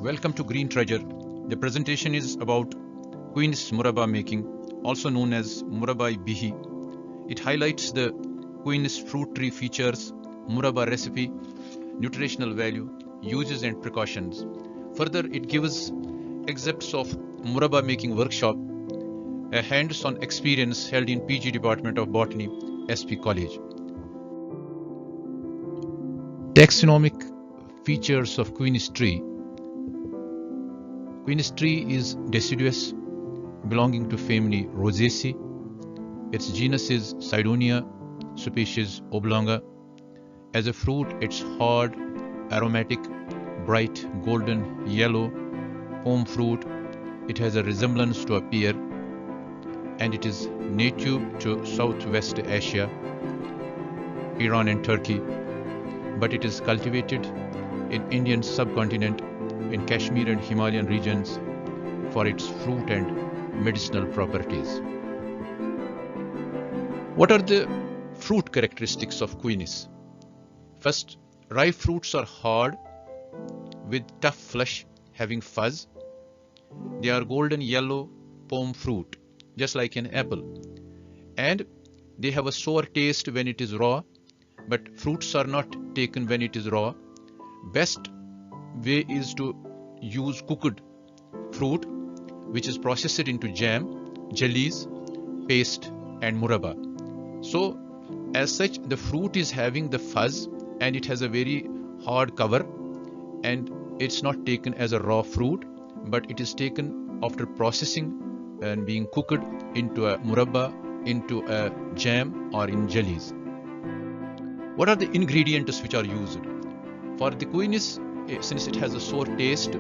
Welcome to Green Treasure. The presentation is about Quince Murabba making, also known as Murabba Bihi. It highlights the Quince fruit tree features, Murabba recipe, nutritional value, uses and precautions. Further, it gives excerpts of Murabba Making Workshop, a hands-on experience held in PG Department of Botany SP College. Taxonomic features of Quince tree. Quince tree is deciduous, belonging to family Rosaceae. Its genus is Cydonia, species Oblonga. As a fruit, it's hard, aromatic, bright golden yellow pome fruit. It has a resemblance to a pear, and it is native to Southwest Asia, Iran and Turkey, but it is cultivated in Indian subcontinent, in Kashmir and Himalayan regions for its fruit and medicinal properties. What are the fruit characteristics of Quince? First, ripe fruits are hard with tough flesh having fuzz. They are golden yellow pome fruit, just like an apple. And they have a sour taste when it is raw, but fruits are not taken when it is raw. Best way is to use cooked fruit, which is processed into jam, jellies, paste and murabba. So as such, the fruit is having the fuzz and it has a very hard cover, and it's not taken as a raw fruit, but it is taken after processing and being cooked into a murabba, into a jam or in jellies. What are the ingredients which are used? For the Quince, since it has a sour taste,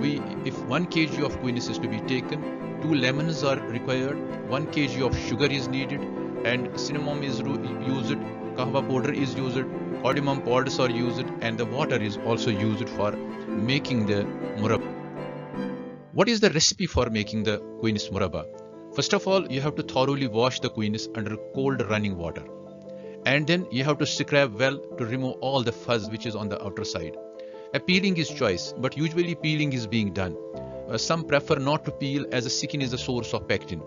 if 1 kg of Quince is to be taken, 2 lemons are required, 1 kg of sugar is needed, and cinnamon is used, kahwa powder is used, cardamom powders are used, and the water is also used for making the murabba. What is the recipe for making the Quince murabba? First of all, you have to thoroughly wash the Quince under cold running water. And then you have to scrub well to remove all the fuzz which is on the outer side. A peeling is choice, but usually peeling is being done. Some prefer not to peel, as the skin is a source of pectin,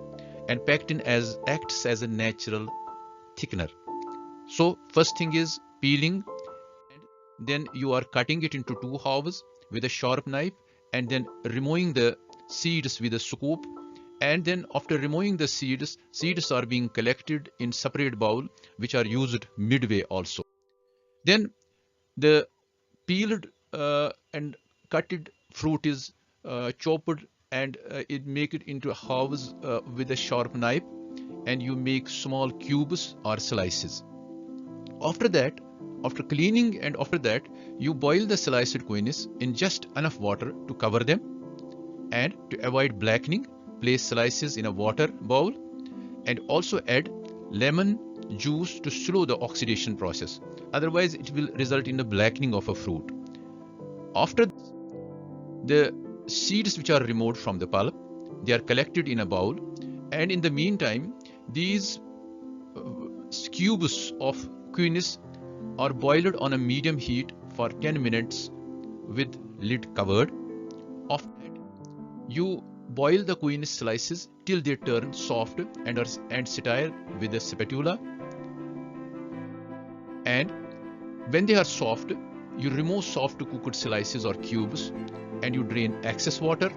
and pectin acts as a natural thickener. So first thing is peeling, and then you are cutting it into 2 halves with a sharp knife, and then removing the seeds with a scoop. And then after removing the seeds are being collected in separate bowl, which are used midway also. Then the peeled and cutted fruit is chopped, and it make it into halves with a sharp knife, and you make small cubes or slices. After that, after cleaning, and after that you boil the sliced Quince in just enough water to cover them, and to avoid blackening, place slices in a water bowl, and also add lemon juice to slow the oxidation process. Otherwise, it will result in the blackening of a fruit. After this, the seeds which are removed from the pulp, they are collected in a bowl, and in the meantime, these cubes of Quince are boiled on a medium heat for 10 minutes with lid covered. After that, you boil the Quince slices till they turn soft and stir with a spatula. And when they are soft, you remove soft cooked slices or cubes, and you drain excess water,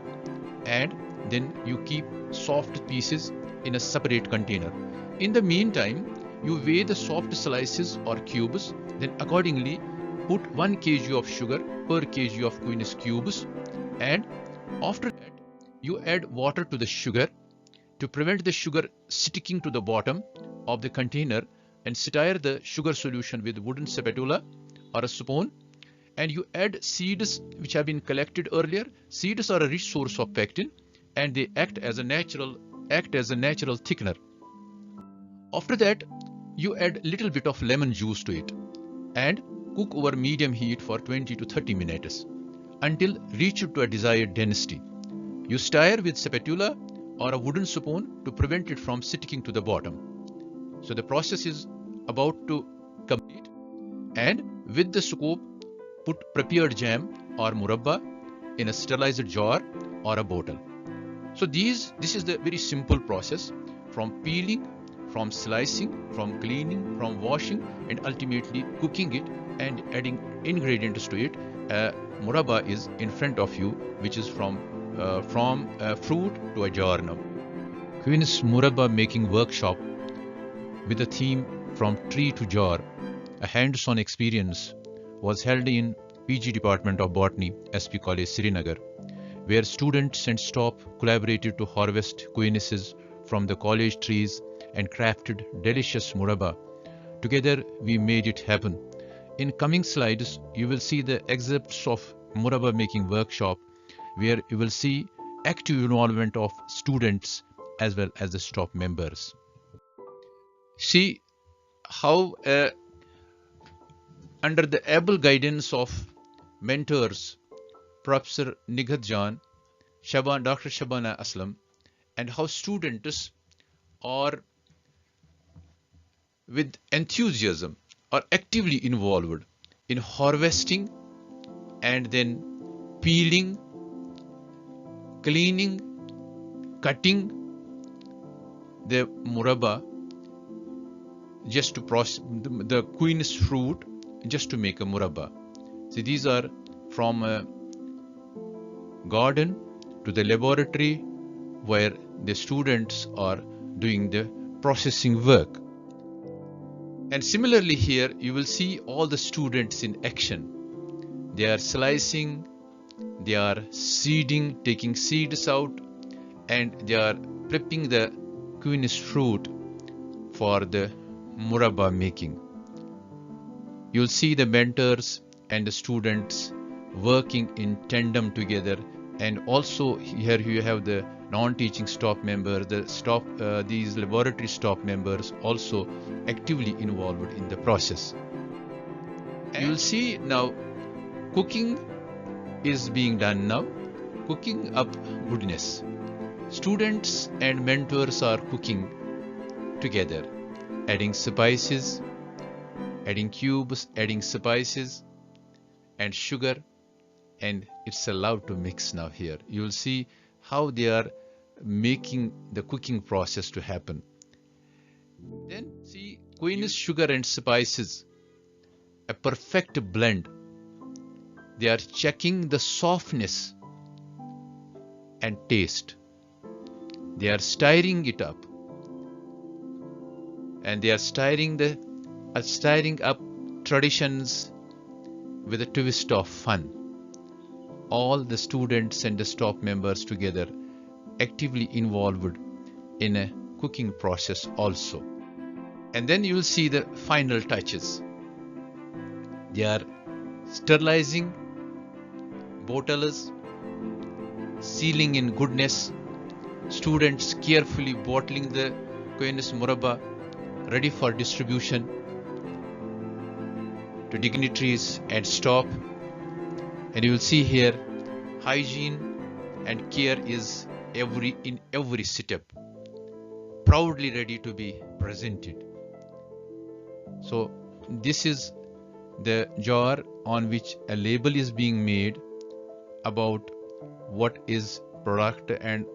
and then you keep soft pieces in a separate container. In the meantime, you weigh the soft slices or cubes, then accordingly put 1 kg of sugar per kg of Quince cubes, and after that you add water to the sugar to prevent the sugar sticking to the bottom of the container, and stir the sugar solution with wooden spatula or a spoon, and you add seeds which have been collected earlier. Seeds are a rich source of pectin, and they act as a natural thickener. After that, you add little bit of lemon juice to it, and cook over medium heat for 20 to 30 minutes until reached to a desired density. You stir with spatula or a wooden spoon to prevent it from sticking to the bottom. So the process is about to complete, and with the scoop, put prepared jam or murabba in a sterilized jar or a bottle. So this is the very simple process, from peeling, from slicing, from cleaning, from washing, and ultimately cooking it and adding ingredients to it. Murabba is in front of you, which is from fruit to a jar now. Quince Murabba Making Workshop with the theme From Tree to Jar, a hands-on experience, was held in PG Department of Botany SP College, Srinagar, where students and staff collaborated to harvest quinces from the college trees and crafted delicious murabba. Together we made it happen. In coming slides, you will see the excerpts of Murabba Making Workshop, where you will see active involvement of students as well as the staff members. See how under the able guidance of mentors Professor Nighat Jan, Dr. Shabana Aslam, and how students are with enthusiasm are actively involved in harvesting and then peeling, cleaning, cutting the murabba just to process the quince fruit just to make a murabba. See, these are from a garden to the laboratory where the students are doing the processing work. And similarly here you will see all the students in action. They are slicing, they are seeding, taking seeds out, and they are prepping the quince fruit for the murabba making. You'll see the mentors and the students working in tandem together, and also here you have the non-teaching staff members, these laboratory staff members also actively involved in the process. And you'll see now cooking is being done now, cooking up goodness. Students and mentors are cooking together, adding spices, adding cubes, adding spices and sugar, and it's allowed to mix now here. You will see how they are making the cooking process to happen. Then see quince, sugar and spices, a perfect blend. They are checking the softness and taste. They are stirring it up, and they are stirring up traditions with a twist of fun. All the students and the staff members together actively involved in a cooking process also. And then you will see the final touches. They are sterilizing bottles, sealing in goodness, students carefully bottling the quince murabba ready for distribution to dignitaries and staff. And you will see here hygiene and care is in every step, proudly ready to be presented. So this is the jar on which a label is being made about what is product and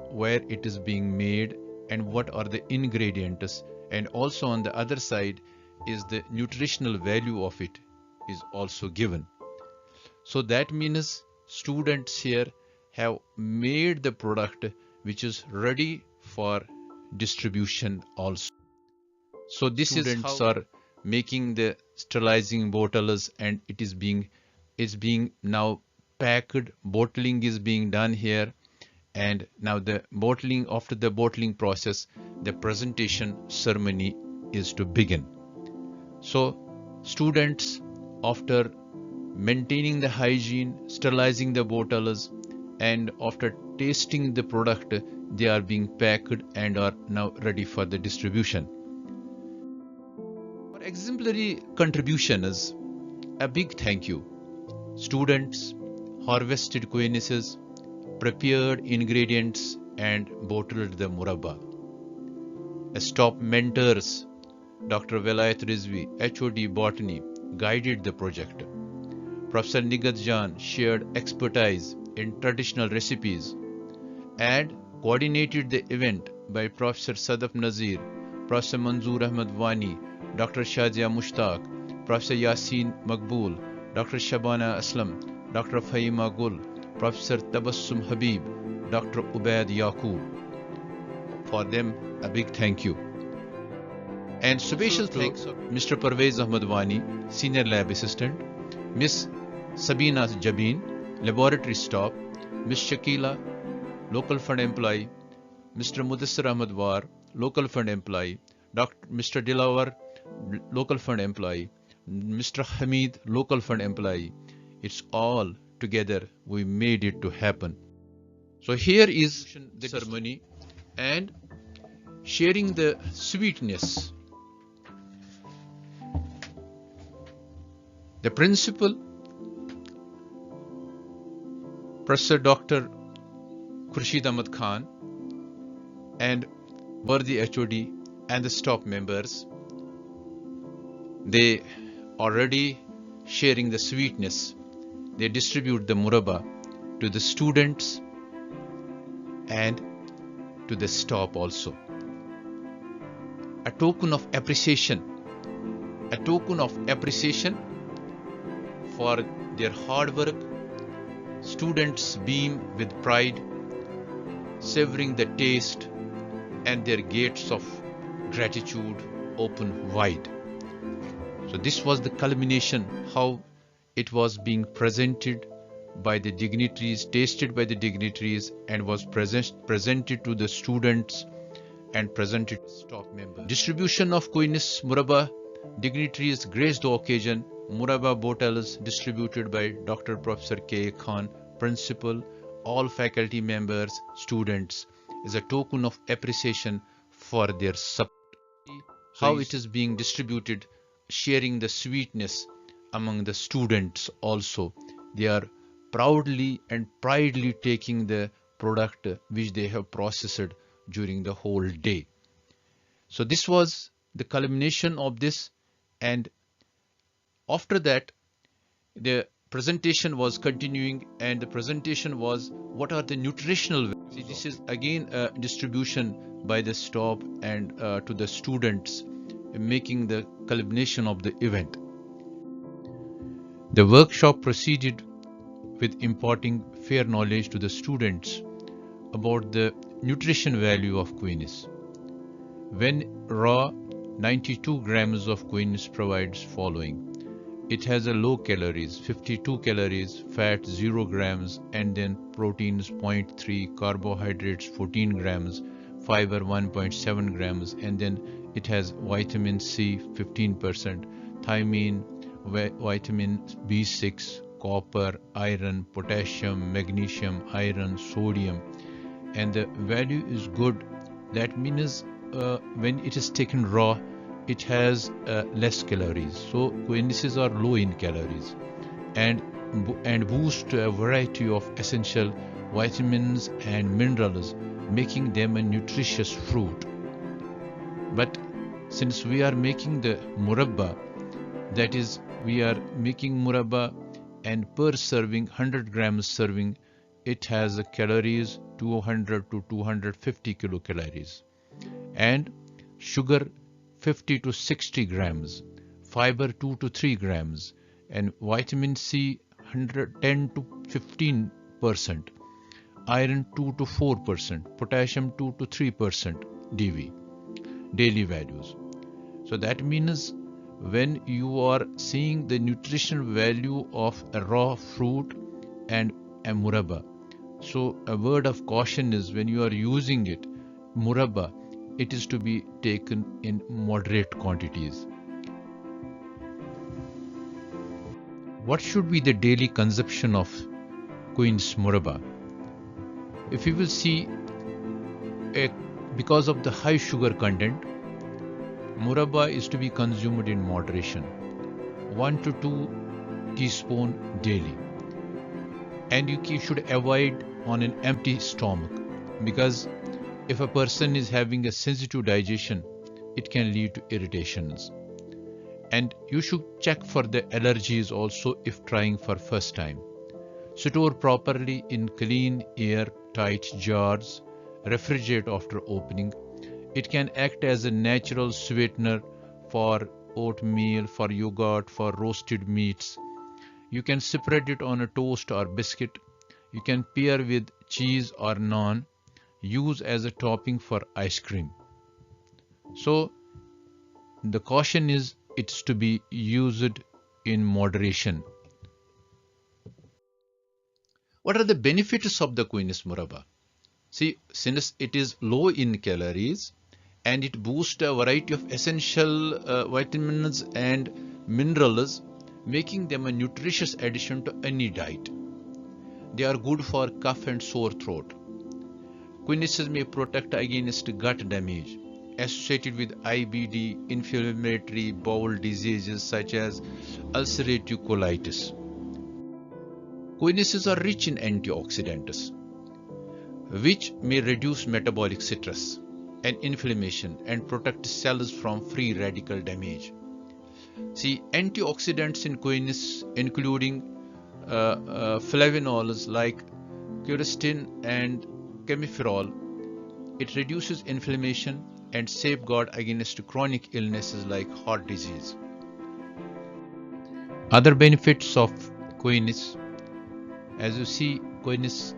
where it is being made and what are the ingredients, and also on the other side is the nutritional value of it is also given. So that means students here have made the product which is ready for distribution also. So this students is how are making the sterilizing bottles, and it is being now packed. Bottling is being done here, and now the bottling, after the bottling process, the presentation ceremony is to begin. So students, after maintaining the hygiene, sterilizing the bottles, and after tasting the product, they are being packed and are now ready for the distribution. For exemplary contribution is a big thank you. Students harvested quinces, prepared ingredients and bottled the murabba. As top mentors, Dr. Velayat Rizvi, HOD Botany, guided the project. Professor Nighat Jan shared expertise in traditional recipes, and coordinated the event by Professor Sadaf Nazir, Professor Manzoor Ahmad Wani, Dr. Shazia Mushtaq, Professor Yasin Maqbool, Dr. Shabana Aslam, Dr. Fahima Gul, Professor Tabassum Habib, Dr. Ubaid Yaqub. For them, a big thank you. And special thanks of Mr. Parvez Ahmad Wani, Senior Lab Assistant, Miss Sabina Jabin, Laboratory Staff, Miss Shakila, Local Fund Employee, Mr. Mudassir Ahmad War, Local Fund Employee, Mr. Dilawar, Local Fund Employee, Mr. Hamid, Local Fund Employee. It's all together we made it to happen. So here is the ceremony and sharing the sweetness. The principal, Professor Dr. Khurshid Ahmad Khan, and worthy HOD and the staff members, they already sharing the sweetness. They distribute the murabba to the students and to the staff also. A token of appreciation for their hard work. Students beam with pride, savoring the taste, and their gates of gratitude open wide. So this was the culmination, how it was being presented by the dignitaries, tasted by the dignitaries, and was presented to the students and presented to staff members. Distribution of Quince Murabba dignitaries graced the occasion. Murabba bottles distributed by Dr. Professor K. Khan, principal, all faculty members, students, is a token of appreciation for their support. How it is being distributed, sharing the sweetness among the students also. They are proudly and pridely taking the product which they have processed during the whole day. So this was the culmination of this, and after that the presentation was continuing, and the presentation was what are the nutritional values. See, this is again a distribution by the staff and to the students, making the culmination of the event. The workshop proceeded with imparting fair knowledge to the students about the nutrition value of quince. When raw, 92 grams of quince provides following. It has a low calories, 52 calories, fat 0 grams, and then proteins 0.3, carbohydrates 14 grams, fiber 1.7 grams, and then it has vitamin C 15%, thiamine, vitamin B6, copper, iron, potassium, magnesium, iron, sodium, and the value is good. That means when it is taken raw, it has less calories. So quinces are low in calories and boost a variety of essential vitamins and minerals, making them a nutritious fruit. But since we are making the murabba, that is, we are making murabba, and per serving, 100 grams serving, it has a calories 200 to 250 kilocalories, and sugar 50 to 60 grams, fiber 2 to 3 grams, and vitamin C 10 to 15%, iron 2 to 4%, potassium 2 to 3% DV, daily values. So that means when you are seeing the nutritional value of a raw fruit and a murabba, so a word of caution is when you are using it, murabba, it is to be taken in moderate quantities. What should be the daily consumption of Quince Murabba? If you will see, because of the high sugar content, murabba is to be consumed in moderation, 1 to 2 teaspoons daily, and you should avoid on an empty stomach, because if a person is having a sensitive digestion, it can lead to irritations. And you should check for the allergies also if trying for first time. Store properly in clean, air-tight jars. Refrigerate after opening. It can act as a natural sweetener for oatmeal, for yogurt, for roasted meats. You can spread it on a toast or biscuit. You can pair with cheese or naan. Use as a topping for ice cream. So the caution is it's to be used in moderation. What are the benefits of the Quince Murabba? See, since it is low in calories and it boosts a variety of essential vitamins and minerals, making them a nutritious addition to any diet. They are good for cough and sore throat. Quinces may protect against gut damage associated with IBD, inflammatory bowel diseases such as ulcerative colitis. Quinces are rich in antioxidants, which may reduce metabolic stress and inflammation and protect cells from free radical damage. See, antioxidants in quince, including flavonols like quercetin and chemifirol, it reduces inflammation and safeguard against chronic illnesses like heart disease. Other benefits of quince, as you see, quince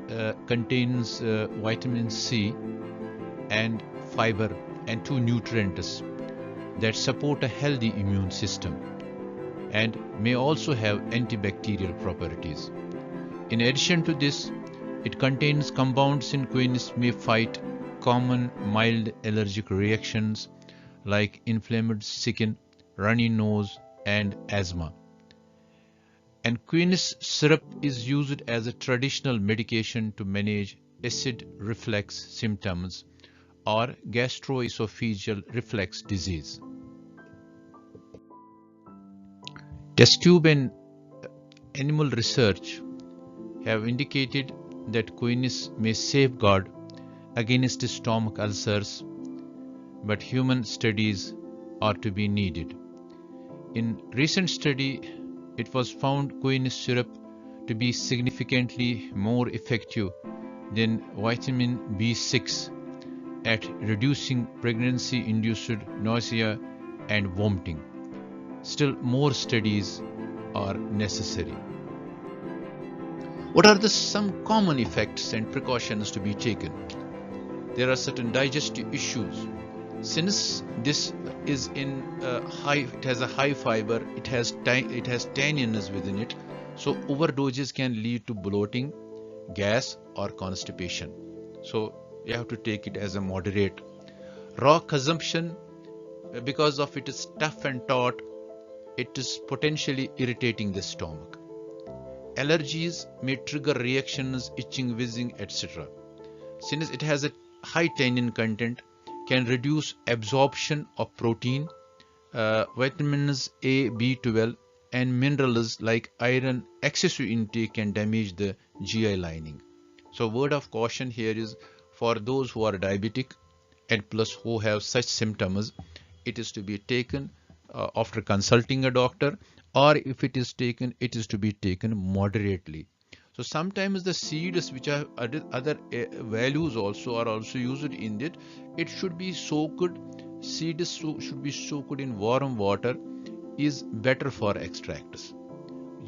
contains vitamin C and fiber and 2 nutrients that support a healthy immune system and may also have antibacterial properties. In addition to this, it contains compounds in quince may fight common mild allergic reactions like inflamed skin, runny nose, and asthma. And quince syrup is used as a traditional medication to manage acid reflux symptoms or gastroesophageal reflux disease. Test tube and animal research have indicated that quince may safeguard against stomach ulcers, but human studies are to be needed. In recent study, it was found quince syrup to be significantly more effective than vitamin B6 at reducing pregnancy-induced nausea and vomiting. Still, more studies are necessary. What are some common effects and precautions to be taken? There are certain digestive issues. Since this is in it has a high fiber, it has tannins within it, so overdoses can lead to bloating, gas, or constipation. So you have to take it as a moderate. Raw consumption, because of it is tough and taut, it is potentially irritating the stomach. Allergies may trigger reactions, itching, wheezing, etc. Since it has a high tannin content, can reduce absorption of protein, vitamins A, B12, and minerals like iron. Excessive intake can damage the GI lining. So word of caution here is for those who are diabetic and plus who have such symptoms, it is to be taken after consulting a doctor, or if it is taken, it is to be taken moderately. So sometimes the seeds which have other values also are also used in it. It should be soaked, seeds should be soaked in warm water is better for extracts.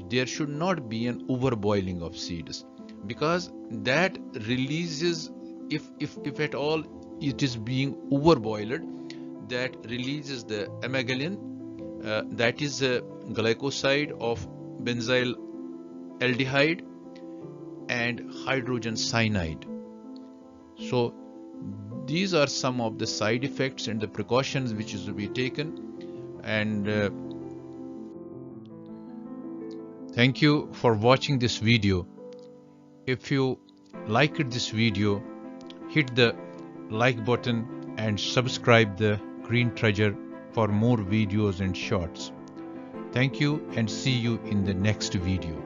There should not be an overboiling of seeds, because that releases, if at all it is being overboiled, that releases the amygalin, that is a glycoside of benzyl aldehyde and hydrogen cyanide. So these are some of the side effects and the precautions which is to be taken. And thank you for watching this video. If you liked this video, hit the like button and subscribe the Green Treasure for more videos and shorts. Thank you and see you in the next video.